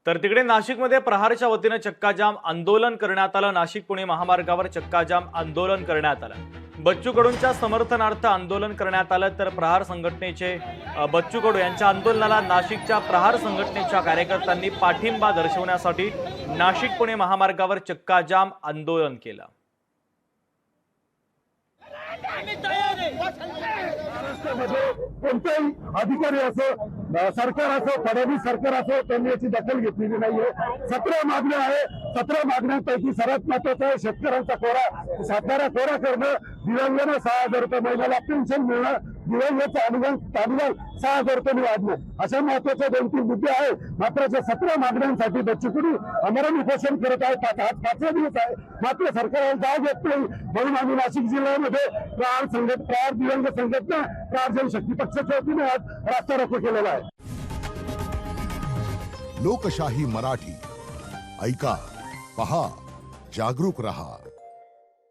तर तिकडे नाशिकमध्ये प्रहारच्या वतीने चक्काजाम आंदोलन करण्यात आलं। नाशिक पुणे महामार्गावर चक्काजाम आंदोलन करण्यात आलं। बच्चू कडूंच्या समर्थनार्थ आंदोलन करण्यात आलं। तर प्रहार संघटनेचे बच्चू कडू यांच्या आंदोलनाला नाशिकच्या प्रहार संघटनेच्या कार्यकर्त्यांनी पाठिंबा दर्शवण्यासाठी नाशिक पुणे महामार्गावर चक्काजाम आंदोलन केलं। कोणताही अधिकारी असो, सरकार असो, फडणवीस सरकार असो, त्यांनी याची दखल घेतलेली नाहीये। 17 मागण्या आहे, 17 मागण्यांपैकी सर्वात महत्वाचं आहे शेतकऱ्यांचा कोरा, सातबारा कोरा करणं, दिव्यांगांना 6,000 रुपये महिन्याला पेन्शन मिळणं, दिव्यांगाचं अनुदान 6,000 रुपये वाढणं, अशा महत्वाचे 2-3 मुद्दे आहे। मात्र 17 मागण्यांसाठी बच्चू कडू आमरण उपोषण करत आहेत। आज 5वा दिवस आहे, मात्र सरकारला जाग येत नाही। म्हणून आम्ही नाशिक जिल्ह्यामध्ये प्रहार दिव्यांग संघटना, प्रहार जनशक्ती पक्षाच्या वतीने आज रास्ता रोको केलेला आहे। लोकशाही मराठी ऐका, पहा, जागरूक रहा।